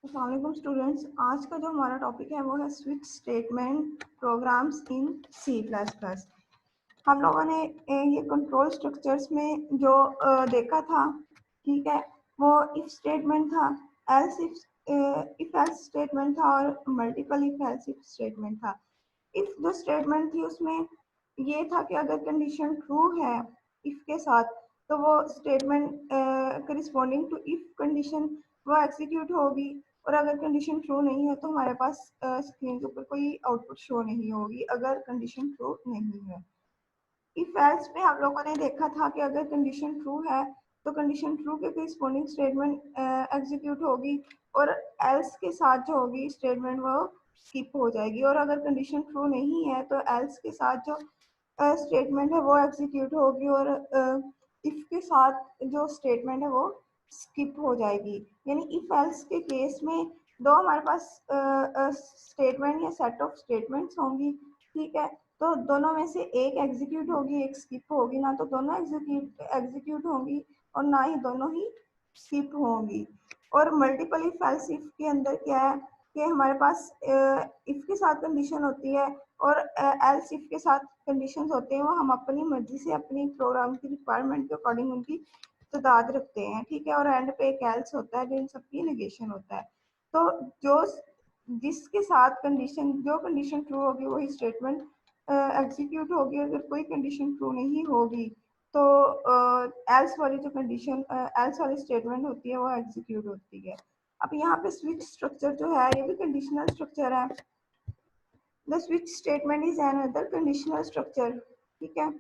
अस्सलाम वालेकुम स्टूडेंट्स। आज का जो हमारा टॉपिक है वो है स्विच स्टेटमेंट प्रोग्राम्स इन सी प्लस प्लस। हम लोगों ने ये कंट्रोल स्ट्रक्चर्स में जो देखा था, ठीक है, वो इफ स्टेटमेंट था, एल्स इफ एल्स स्टेटमेंट था और multiple if else if statement था। इफ जो स्टेटमेंट थी उसमें ये था कि अगर कंडीशन ट्रू है इफ के साथ तो वो statement corresponding to if condition वो एग्जीक्यूट होगी, और अगर कंडीशन ट्रू नहीं है तो हमारे पास स्क्रीन के ऊपर कोई आउटपुट शो नहीं होगी अगर कंडीशन ट्रू नहीं है। इफ एल्स में हम लोगों ने देखा था कि अगर कंडीशन ट्रू है तो कंडीशन ट्रू के करिस्पॉन्डिंग स्टेटमेंट एग्जीक्यूट होगी, और एल्स के साथ जो होगी स्टेटमेंट वो स्किप हो जाएगी, और अगर कंडीशन ट्रू नहीं है तो एल्स के साथ जो स्टेटमेंट है वो एग्जीक्यूट होगी, और इफ के साथ जो स्टेटमेंट है वो स्किप हो जाएगी। यानी इफ एल्स के केस में दो हमारे पास स्टेटमेंट या सेट ऑफ स्टेटमेंट्स होंगी, ठीक है, तो दोनों में से एक एग्जीक्यूट होगी एक स्किप होगी, ना तो दोनों एग्जीक्यूट होंगी और ना ही दोनों ही स्किप होंगी। और मल्टीपल इफ एल्स इफ के अंदर क्या है कि हमारे पास इफ के साथ कंडीशन होती है और एल्स इफ के साथ कंडीशंस होते हैं, वो हम अपनी मर्जी से अपनी प्रोग्राम की रिक्वायरमेंट के अकॉर्डिंग उनकी तादाद रखते हैं, ठीक है, और एंड पे एक एल्स होता है जो इन सबकी नेगेशन होता है। तो जो जिसके साथ कंडीशन जो कंडीशन ट्रू होगी वही स्टेटमेंट एग्जीक्यूट होगी। अगर कोई कंडीशन ट्रू नहीं होगी तो एल्स वाली जो कंडीशन एल्स वाली स्टेटमेंट होती है वो एग्जीक्यूट होती है। अब यहाँ पे स्विच स्ट्रक्चर जो है ये भी कंडीशनल स्ट्रक्चर है। The switch statement is another conditional structure, ठीक है।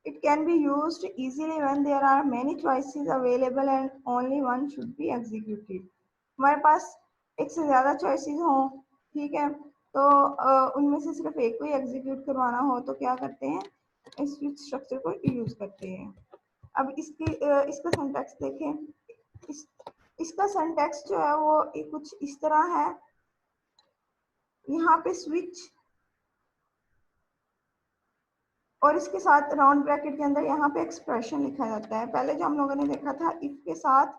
It can be used easily when there are many choices available and only one should be executed. हमारे पास एक से ज़्यादा चॉइसेस हों, ठीक है, तो उनमें से सिर्फ एक को ही एग्जीक्यूट करवाना हो तो क्या करते हैं, इस स्विच स्ट्रक्चर को यूज करते हैं। अब इसका सिंटैक्स देखें। इस इसका सिंटैक्स जो है वो कुछ इस तरह है। यहाँ पे स्विच और इसके साथ राउंड ब्रैकेट के अंदर यहाँ पे एक्सप्रेशन लिखा जाता है। पहले जो हम लोगों ने देखा था इफ के साथ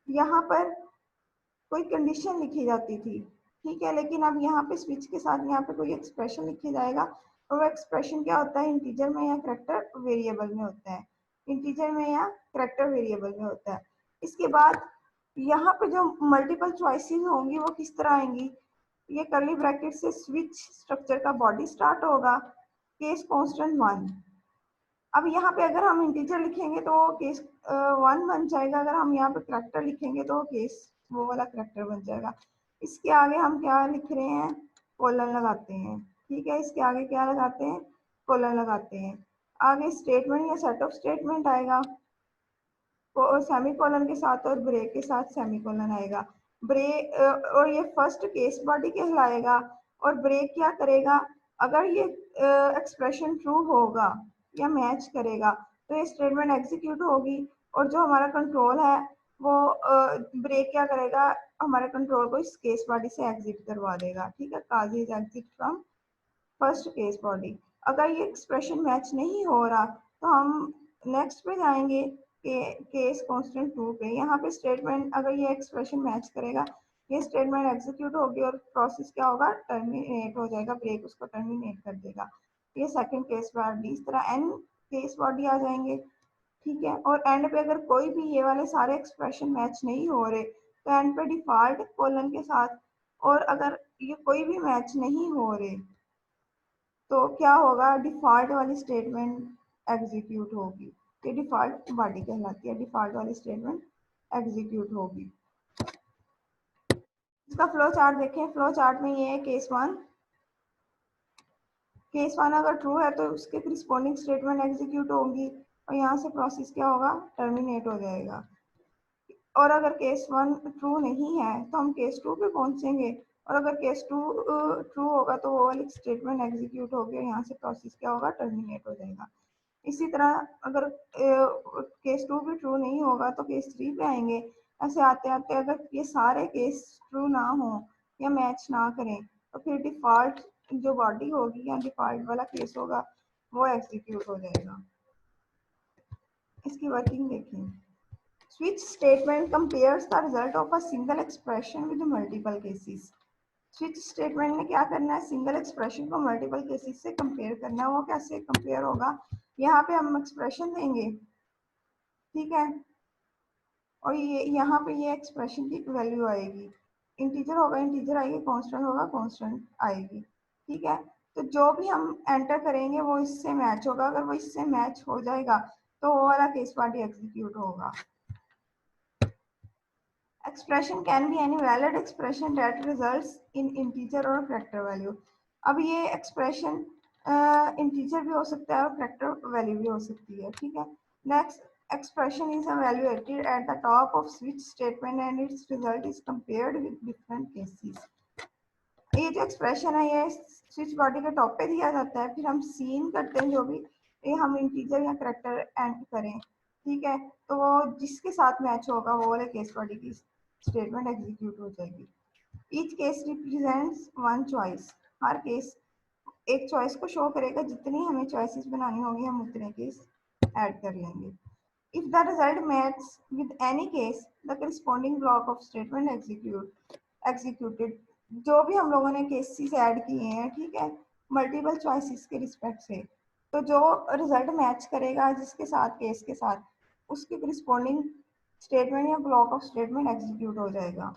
यहाँ पर कोई कंडीशन लिखी जाती थी, ठीक है, लेकिन अब यहाँ पे स्विच के साथ यहाँ पे कोई एक्सप्रेशन लिखा जाएगा, और वो एक्सप्रेशन क्या होता है, इंटीजर में या करैक्टर वेरिएबल में होता है। इंटीजर में या करैक्टर वेरिएबल में होता है। इसके बाद यहाँ पे जो मल्टीपल चॉइसेस होंगी वो किस तरह आएंगी, ये कर्ली ब्रैकेट से स्विच स्ट्रक्चर का बॉडी स्टार्ट होगा, केस कांस्टेंट 1। अब यहाँ पे अगर हम इंटीजर लिखेंगे तो केस 1 बन जाएगा, अगर हम यहाँ पे करैक्टर लिखेंगे तो केस वो वाला करैक्टर बन जाएगा। इसके आगे हम क्या लिख रहे हैं, कोलन लगाते हैं, ठीक है, इसके आगे क्या लगाते हैं, कोलन लगाते हैं। आगे स्टेटमेंट या सेट ऑफ स्टेटमेंट आएगा, सेमी कोलन के साथ और ब्रेक के साथ सेमी कोलन आएगा। ब्रेक और ये फर्स्ट केस बॉडी कहलाएगा, और ब्रेक क्या करेगा, अगर ये एक्सप्रेशन ट्रू होगा या मैच करेगा तो ये स्टेटमेंट एग्जीक्यूट होगी, और जो हमारा कंट्रोल है वो ब्रेक क्या करेगा, हमारे कंट्रोल को इस केस बॉडी से एग्जिट करवा देगा, ठीक है, cause is exit from first case body. अगर ये एक्सप्रेशन मैच नहीं हो रहा तो हम नेक्स्ट पे जाएंगे केस कांस्टेंट 2 पे। यहाँ पे स्टेटमेंट अगर ये एक्सप्रेशन मैच करेगा ये स्टेटमेंट एग्जीक्यूट होगी और प्रोसेस क्या होगा, टर्मिनेट हो जाएगा, ब्रेक उसको टर्मिनेट कर देगा। ये सेकंड केस बॉडी। इस तरह एन केस बॉडी आ जाएंगे, ठीक है, और एंड पे अगर कोई भी ये वाले सारे एक्सप्रेशन मैच नहीं हो रहे तो एंड पे डिफॉल्ट कोलन के साथ, और अगर ये कोई भी मैच नहीं हो रहे तो क्या होगा, डिफॉल्ट वाली स्टेटमेंट एग्जीक्यूट होगी। ये डिफॉल्ट बॉडी कहलाती है, डिफॉल्ट वाली स्टेटमेंट एग्जीक्यूट होगी। इसका फ्लो चार्ट देखें। फ्लो चार्ट में ये है केस 1। केस 1 अगर ट्रू है तो उसके रिस्पॉन्डिंग स्टेटमेंट एग्जीक्यूट होगी, और यहाँ से प्रोसेस क्या होगा, टर्मिनेट हो जाएगा। और अगर केस 1 ट्रू नहीं है तो हम केस 2 पे पहुंचेंगे, और अगर केस 2 ट्रू होगा तो वो वाली स्टेटमेंट एग्जीक्यूट होगी, और यहाँ से प्रोसेस क्या होगा, टर्मिनेट हो जाएगा। इसी तरह अगर केस 2 भी ट्रू नहीं होगा तो केस 3 पे आएंगे। ऐसे आते आते अगर ये सारे केस ट्रू ना हो या मैच ना करें तो फिर डिफॉल्ट जो बॉडी होगी या डिफॉल्ट वाला केस होगा वो एग्जीक्यूट हो जाएगा। इसकी वर्किंग देखें। Switch statement compares the result of a single expression with multiple cases. Switch statement में क्या करना है, सिंगल एक्सप्रेशन को मल्टीपल केसेस से कंपेयर करना है। वो कैसे कंपेयर होगा, यहाँ पे हम एक्सप्रेशन देंगे, ठीक है, और ये यहाँ पे ये एक्सप्रेशन की वैल्यू आएगी, इंटीजर होगा इंटीजर आएगी, कांस्टेंट होगा कांस्टेंट आएगी, ठीक है। तो जो भी हम एंटर करेंगे वो इससे मैच होगा, अगर वो इससे मैच हो जाएगा तो वो वाला केस पार्टी एग्जीक्यूट होगा। Expression can be any valid expression that results in integer और फैक्टर वैल्यू। अब ये एक्सप्रेशन इंटीजर भी हो सकता है और फैक्टर वैल्यू भी हो सकती है, ठीक है। Next, expression is evaluated at the top of switch statement and its result is compared with different cases। ये जो एक्सप्रेशन है ये स्विच बॉडी के टॉप पे दिया जाता है, फिर हम सीन करते हैं जो भी ये हम इंटीजर या करेक्टर एंड करें, ठीक है, तो वो जिसके साथ मैच होगा वो वाले केस बॉडी की स्टेटमेंट एग्जीक्यूट हो जाएगी। Each case represents one choice. हर केस एक चॉइस को शो करेगा, जितनी हमें चॉइसेस बनानी होगी हम उतने केस ऐड कर लेंगे। If the result matches with any case, the corresponding block of statement executed। जो भी हम लोगों ने केसेस ऐड किए हैं, ठीक है, मल्टीपल चॉइसेस के रिस्पेक्ट से, तो जो रिजल्ट मैच करेगा जिसके साथ केस के साथ, उसके corresponding स्टेटमेंट या ब्लॉक ऑफ स्टेटमेंट एग्जीक्यूट हो जाएगा।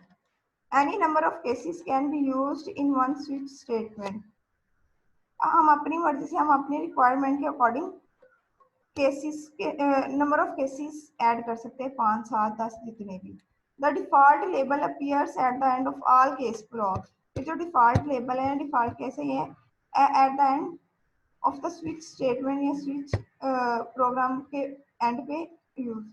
Any number of cases can be used in one switch statement। हम अपनी मर्जी से हम अपनी रिक्वायरमेंट के अकॉर्डिंग केसेस के नंबर ऑफ केसेस ऐड कर सकते हैं, 5 7 10 जितने भी। The default label appears eight the end of all case block. ये जो डिफॉल्ट लेबल है, डिफॉल्ट कैसे है, eight the end of the switch statement या स्विच प्रोग्राम के एंड पे यूज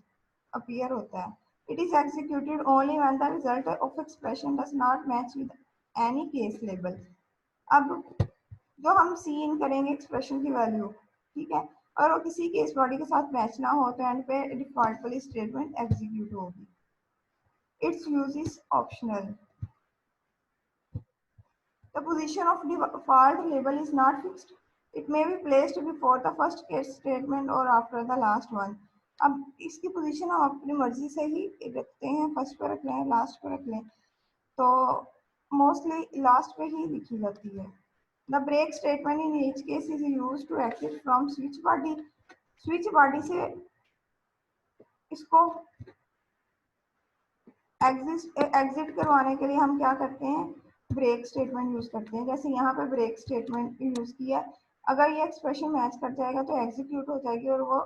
अपीयर होता है। It is executed only when the result of expression does not match with any case label. अब जो हम सी इन करेंगे एक्सप्रेशन की वैल्यू, ठीक है, और वो किसी केस बॉडी के साथ मैच ना हो तो एंड पे डिफॉल्ट वाली स्टेटमेंट एग्जीक्यूट होगी। It's use is optional. The position of default label is not fixed. It may be placed before the first case statement और आफ्टर द लास्ट वन। अब इसकी पोजीशन हम अपनी मर्जी से ही रखते हैं, फर्स्ट पे रख लें लास्ट पे रख लें, तो मोस्टली लास्ट पे ही लिखी जाती है। The break statement in each case is used to exit from switch body। switch body से इसको एग्जिट करवाने के लिए हम क्या करते हैं, ब्रेक स्टेटमेंट यूज करते हैं। जैसे यहाँ पे ब्रेक स्टेटमेंट यूज किया, अगर ये एक्सप्रेशन मैच कर जाएगा तो एग्जीक्यूट हो जाएगी और वो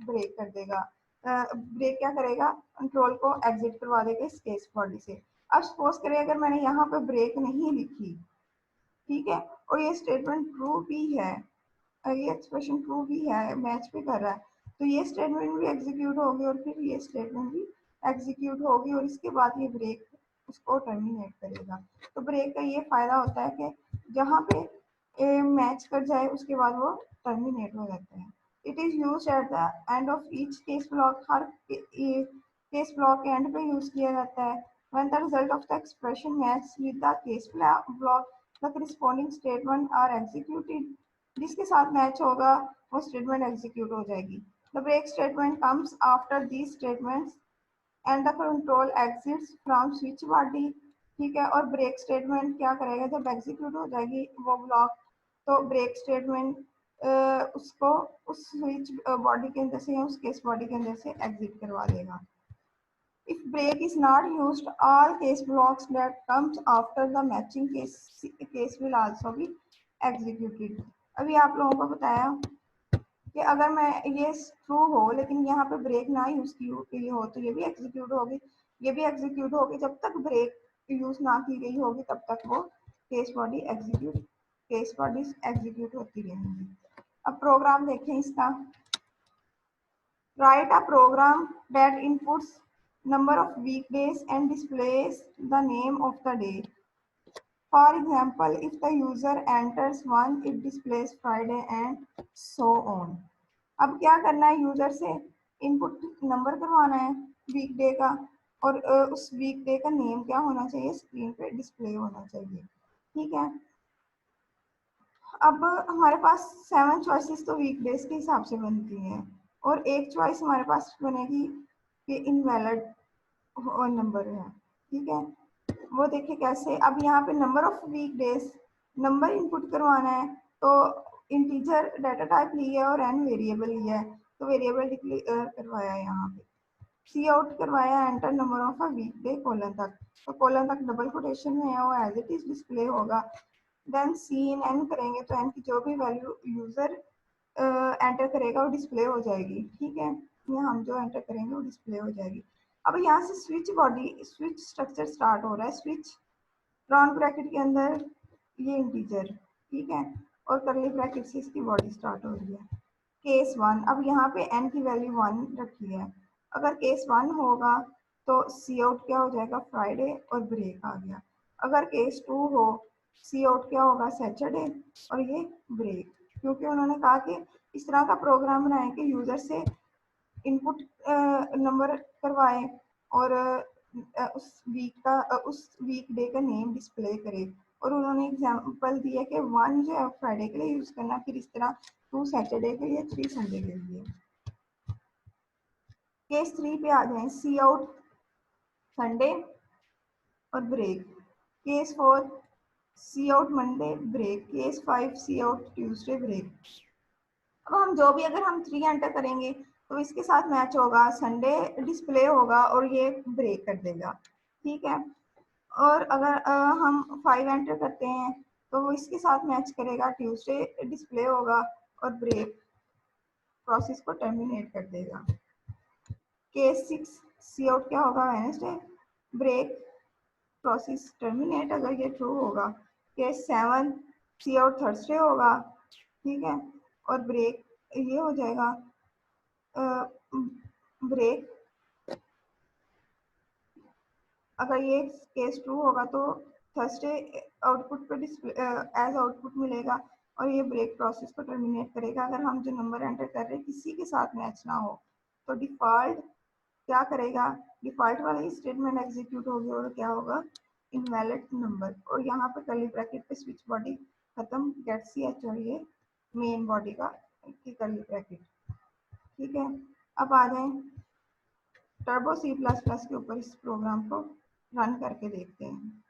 ब्रेक कर देगा। ब्रेक क्या करेगा, कंट्रोल को एग्जिट करवा देगा इस केस बॉडी से। अब सपोज करें अगर मैंने यहाँ पे ब्रेक नहीं लिखी, ठीक है, और ये स्टेटमेंट ट्रू भी है, ये एक्सप्रेशन ट्रू भी है, मैच भी कर रहा है, तो ये स्टेटमेंट भी एग्जीक्यूट होगी और फिर ये स्टेटमेंट भी एग्जीक्यूट होगी और इसके बाद ये ब्रेक उसको टर्मिनेट करेगा। तो ब्रेक का ये फायदा होता है कि जहाँ पे मैच कर जाए उसके बाद वो टर्मिनेट हो जाता है। It is use at the end of each case block. हर केस ब्लॉक के एंड पे यूज किया जाता है। When the result of the expression match with the case block, the corresponding statement are executed. जिसके साथ मैच होगा वो स्टेटमेंट एग्जीक्यूट हो जाएगी। The break statement comes after these statements and the control exits from switch body, ठीक है। और break statement क्या करेगा, जब एग्जीक्यूट हो जाएगी वो ब्लॉक, तो ब्रेक स्टेटमेंट उसको उस स्विच बॉडी के अंदर से या उस केस बॉडी के अंदर से एग्जिट करवा देगा। If break is not used, all case blocks that comes after the matching case will also be executed। अभी आप लोगों को बताया कि अगर मैं ये ट्रू हो लेकिन यहाँ पे ब्रेक ना यूज की हो तो ये भी एग्जीक्यूट होगी, ये भी एग्जीक्यूट होगी। जब तक ब्रेक यूज ना की गई होगी तब तक वो केस बॉडी एग्जीक्यूट होती रहेंगी। अब प्रोग्राम देखें इसका। Write a program that inputs number of weekdays and displays the name of the day। For example, if the user enters 1, it displays Friday and so on। अब क्या करना है, user से इनपुट नंबर करवाना है वीकडे का, और उस वीकडे का नेम क्या होना चाहिए, स्क्रीन पे डिस्प्ले होना चाहिए, ठीक है। अब हमारे पास 7 चॉइसेस तो वीकडेज के हिसाब से बनती हैं और एक चॉइस हमारे पास बनेगी कि इनवैलिड नंबर है, ठीक है। वो देखिए कैसे, अब यहाँ पे number of weekdays number input करवाना है, तो इंटीजर डाटा टाइप लिया है और एन वेरिएबल लिया है, तो वेरिएबल डिक्लेयर करवाया है यहाँ पे। सी आउट करवाया enter number of a weekday colon तक, तो कोलन तक डबल कोटेशन में है, वो एज इट इज डिस्प्ले होगा। देन सी इन एन करेंगे तो एन की जो भी वैल्यू यूजर एंटर करेगा वो डिस्प्ले हो जाएगी, ठीक है। ये हम जो एंटर करेंगे वो डिस्प्ले हो जाएगी। अब यहाँ से switch body switch structure start हो रहा है। स्विच राउंड ब्रैकेट के अंदर ये इंटीजर, ठीक है, और करली ब्रैकेट से इसकी बॉडी स्टार्ट हो रही है। केस वन, अब यहाँ पे एन की वैल्यू 1 रखी है। अगर केस 1 होगा तो सी आउट क्या हो जाएगा, फ्राइडे और ब्रेक आ गया। अगर केस 2 हो, सी आउट क्या होगा, सैटरडे और ये ब्रेक, क्योंकि उन्होंने कहा कि इस तरह का प्रोग्राम बनाए कि यूजर से इनपुट नंबर करवाए और उस वीक डे का नेम डिस्प्ले करे। और उन्होंने एग्जांपल दिया कि 1 जो है फ्राइडे के लिए यूज करना, फिर इस तरह 2 सैटरडे के लिए, 3 संडे के लिए। केस 3 पे आ जाए, सी आउट संडे और ब्रेक। केस 4 सी आउट मंडे ब्रेक। केस 5 सी आउट ट्यूसडे ब्रेक। अब हम जो भी अगर हम 3 एंटर करेंगे तो इसके साथ मैच होगा, संडे डिस्प्ले होगा और ये ब्रेक कर देगा, ठीक है। और अगर हम 5 एंटर करते हैं तो वो इसके साथ मैच करेगा, ट्यूसडे डिस्प्ले होगा और ब्रेक प्रोसेस को टर्मिनेट कर देगा। केस 6 सी आउट क्या होगा, वेडनेसडे ब्रेक प्रोसेस टर्मिनेट, अगर ये ट्रू होगा। केस 7 सी आउट थर्सडे होगा, ठीक है, और ब्रेक ये हो जाएगा ब्रेक। अगर ये केस ट्रू होगा तो थर्सडे आउटपुट पे डिस्प्ले एज आउटपुट मिलेगा और ये ब्रेक प्रोसेस को टर्मिनेट करेगा। अगर हम जो नंबर एंटर कर रहे हैं किसी के साथ मैच ना हो तो डिफॉल्ट क्या करेगा, डिफॉल्ट वाली स्टेटमेंट एग्जीक्यूट होगी और क्या होगा, इनवैलिड नंबर। और यहाँ पे कर्ली ब्रैकेट पे स्विच बॉडी खत्म, गेट सी एच और ये मेन बॉडी का कर्ली ब्रैकेट, ठीक है। अब आ जाए टर्बो सी प्लस प्लस के ऊपर, इस प्रोग्राम को रन करके देखते हैं।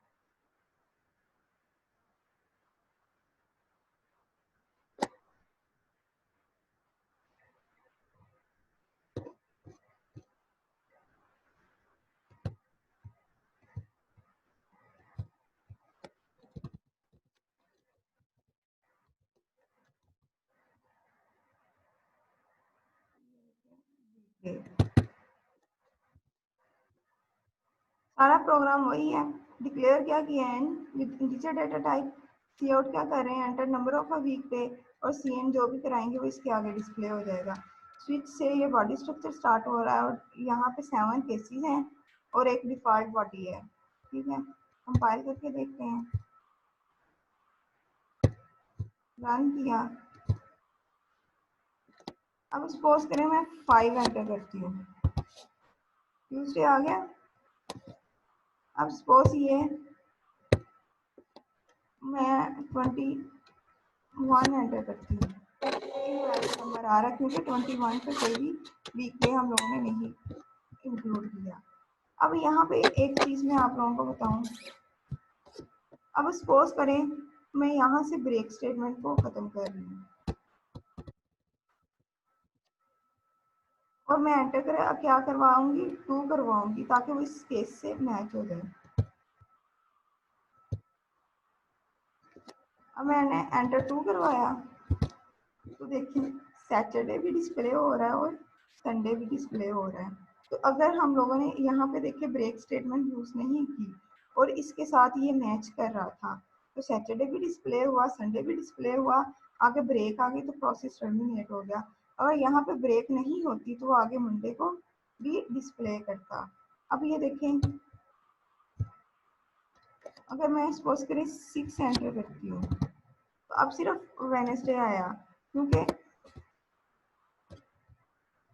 सारा प्रोग्राम वही है, डिक्लेयर क्या किया है with integer data type. C out क्या कर रहे हैं, enter number of a weekday, और सी एन जो भी कराएंगे वो इसके आगे डिस्प्ले हो जाएगा। स्विच से ये बॉडी स्ट्रक्चर स्टार्ट हो रहा है और यहाँ पे 7 केसेस हैं और एक डिफॉल्ट बॉडी है, ठीक है। कंपाइल करके देखते हैं, रन किया। अब सपोज करें मैं 5 एंटर करती हूँ, ट्यूसडे आ गया। अब सपोज ये मैं 21 एंटर करती हूँ, नंबर आ रहा है क्योंकि 21 पे कोई भी वीक डे हम लोगों ने नहीं इंक्लूड किया। अब यहाँ पे एक चीज़ मैं आप लोगों को बताऊँ, अब सपोज करें मैं यहाँ से ब्रेक स्टेटमेंट को ख़त्म कर रही हूँ और मैं एंटर कर क्या करवाऊंगी, 2 करवाऊंगी ताकि वो इस केस से मैच हो जाए। अब मैंने एंटर 2 करवाया तो देखिए सैटरडे भी डिस्प्ले हो रहा है और संडे भी डिस्प्ले हो रहा है। तो अगर हम लोगों ने यहाँ पे देखिए ब्रेक स्टेटमेंट यूज़ नहीं की और इसके साथ ये मैच कर रहा था, तो सैटरडे भी डिस्प्ले हुआ, संडे भी डिस्प्ले हुआ, आगे ब्रेक आ गई तो प्रोसेस टर्मिनेट हो गया। अगर यहाँ पे ब्रेक नहीं होती तो आगे मंडे को भी डिस्प्ले करता। अब ये देखें, अगर मैं सपोज करें 6 एंटर करती हूँ तो अब सिर्फ वेडनेसडे आया क्योंकि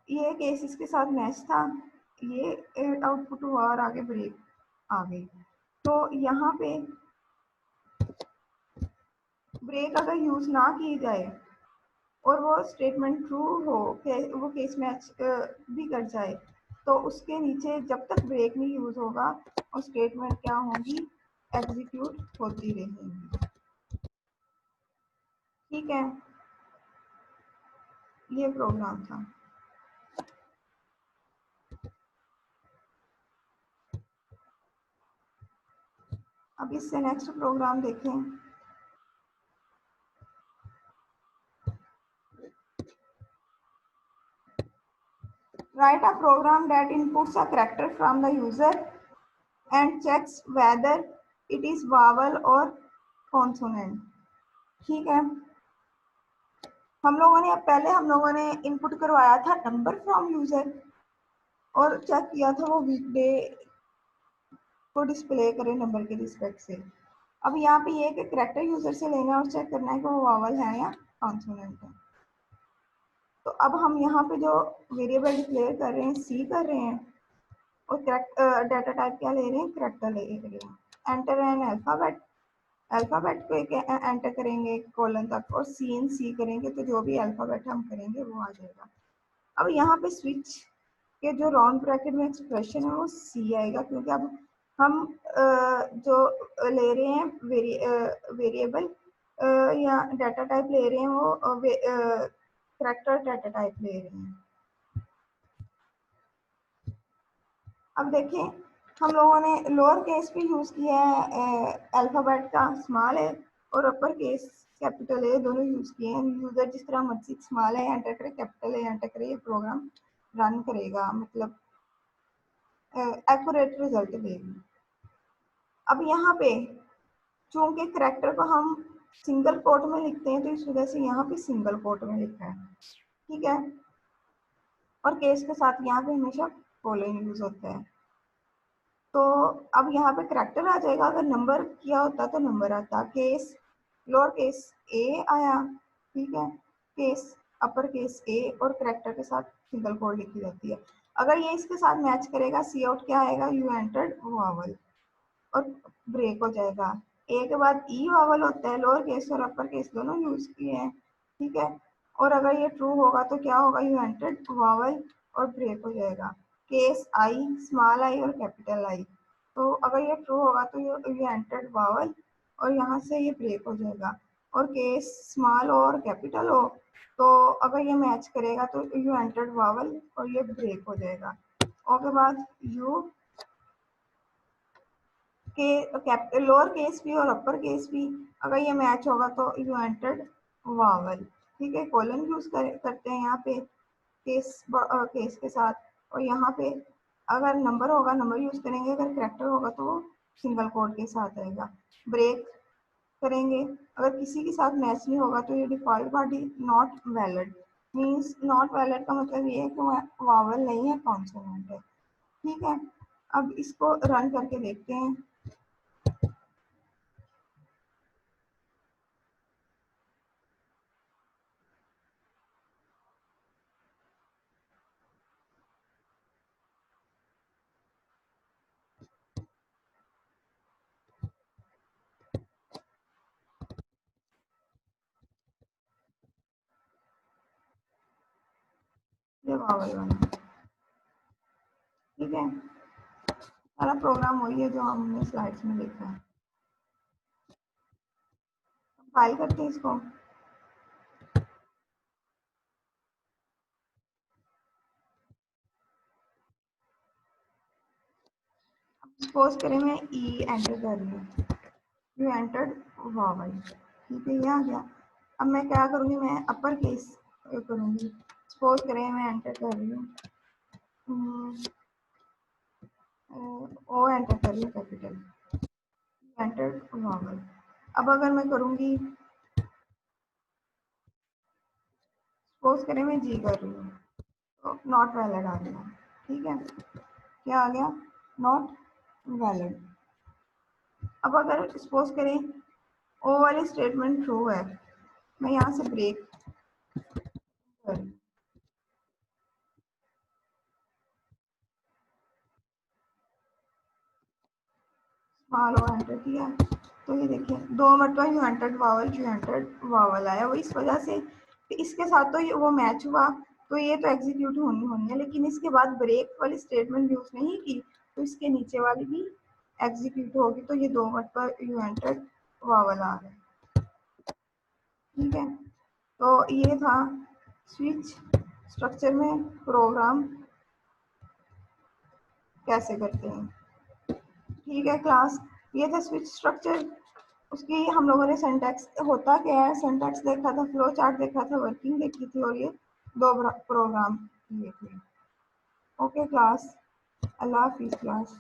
ये केस इसके साथ मैच था, ये आउटपुट हुआ और आगे ब्रेक आ गई। तो यहाँ पे ब्रेक अगर यूज ना की जाए और वो स्टेटमेंट ट्रू हो, वो केस मैच भी कर जाए, तो उसके नीचे जब तक ब्रेक नहीं यूज होगा और स्टेटमेंट क्या होंगी, एग्जीक्यूट होती रहेंगी। ठीक है, ये प्रोग्राम था। अब इससे नेक्स्ट प्रोग्राम देखें। Write a program that inputs a character from the user and checks whether it is vowel or consonant। ठीक है, हम लोगों ने इनपुट करवाया था नंबर फ्रॉम यूजर और चेक किया था वो वीकडे को डिस्प्ले करे नंबर के रिस्पेक्ट से। अब यहाँ पे ये कि करेक्टर यूजर से लेना और चेक करना है कि वो वावल है या कॉन्सोनेंट है। तो अब हम यहाँ पे जो वेरिएबल डिक्लेयर कर रहे हैं सी कर रहे हैं और डाटा टाइप क्या ले रहे हैं, करेक्टर ले रहे हैं। एंटर एन अल्फाबेट, अल्फाबेट को एंटर करेंगे कोलन तक और सी एन सी करेंगे तो जो भी अल्फाबेट हम करेंगे वो आ जाएगा। अब यहाँ पे स्विच के जो राउंड ब्रैकेट में एक्सप्रेशन है वो सी आएगा, क्योंकि अब हम जो ले रहे हैं वेरिएबल या डाटा टाइप ले रहे हैं वो करेक्टर डाटा टाइप ले रहे हैं। अब देखें, हम लोगों ने लोअर केस भी यूज किया है, अल्फाबेट का स्मॉल है और अपर केस कैपिटल है, दोनों यूज किए हैं। यूजर जिस तरह मर्जी स्मॉल है एंटर करे, कैपिटल है एंटर करे, ये प्रोग्राम रन करेगा, मतलब एक्यूरेट रिजल्ट देगी। अब यहाँ पे चूंकि करेक्टर को हम सिंगल कोट में लिखते हैं तो इस वजह से यहाँ पे सिंगल कोट में लिखा है। ठीक है, और केस के साथ यहाँ पे हमेशा कोलन यूज होता है। तो अब यहाँ पे करेक्टर आ जाएगा, अगर नंबर किया होता तो नंबर आता, केस लोअर केस ए आया। ठीक है, केस अपर केस ए और करेक्टर के साथ सिंगल कोड लिखी जाती है। अगर ये इसके साथ मैच करेगा सी आउट क्या आएगा, यू एंटर्ड वावल और ब्रेक हो जाएगा। ए के बाद ई वावल होता है, लोअर केस और अपर केस दोनों यूज किए हैं। ठीक है, और अगर ये ट्रू होगा तो क्या होगा, यू एंटर्ड वावल और ब्रेक हो जाएगा। केस आई, स्मॉल आई और कैपिटल आई, तो अगर ये ट्रू होगा तो यू एंटर्ड वावल और यहाँ से ये ब्रेक हो जाएगा। और केस स्मॉल और कैपिटल हो तो अगर ये मैच करेगा तो यू एंटर्ड वावल और ये ब्रेक हो जाएगा। और के बाद यू के लोअर केस भी और अपर केस भी अगर ये मैच होगा तो यू एंटर्ड वावल। ठीक है, कॉलन यूज करते हैं यहाँ पे केस के साथ, और यहाँ पे अगर नंबर होगा नंबर यूज करेंगे, अगर करेक्टर होगा तो वो सिंगल कोड के साथ आएगा। ब्रेक करेंगे, अगर किसी के साथ मैच नहीं होगा तो ये default body not valid, means not valid का मतलब ये है कि वावल नहीं है, कॉन्सोनेंट है। ठीक है, अब इसको रन करके देखते हैं। ये वावल बना। ठीक है, सारा प्रोग्राम वही है जो हमने स्लाइड्स में देखा है। फाइल करते हैं इसको। सपोज करें मैं ई एंटर कर रही हूँ, यू एंटर्ड वावल। ठीक है, ये आ गया। अब मैं क्या करूँगी, मैं अपर केस करूँगी। सपोज करें मैं एंटर कर रही हूँ ओ एंटर कर रही हूँ कैपिटल, एंटर्ड वावल। अब अगर मैं करूँगी, सपोज करें मैं जी कर रही हूँ तो नॉट वैलिड आ गया। ठीक है, क्या आ गया, नॉट वैलिड। अब अगर सपोज करें ओ वाली स्टेटमेंट ट्रू है, मैं यहाँ से ब्रेक कर, स्मॉल ओ एंटर किया तो ये देखिए दो मरतबा you entered vowel, you entered vowel आया। वो इस वजह से कि इसके साथ तो ये वो मैच हुआ तो ये तो एग्जीक्यूट होनी है, लेकिन इसके बाद ब्रेक वाली स्टेटमेंट यूज नहीं की तो इसके नीचे वाली भी एग्जीक्यूट होगी। तो ये 2 वर्ड पर यू एंटर्ड वावल आ रहा है। ठीक है, तो ये था स्विच स्ट्रक्चर में प्रोग्राम कैसे करते हैं। ठीक है क्लास, ये था स्विच स्ट्रक्चर। उसकी हम लोगों ने सिंटैक्स होता क्या है, सिंटैक्स देखा था, फ्लो चार्ट देखा था, वर्किंग देखी थी, और ये 2 प्रोग्राम किए थे। ओके क्लास, अल्लाह हाफिज़ क्लास।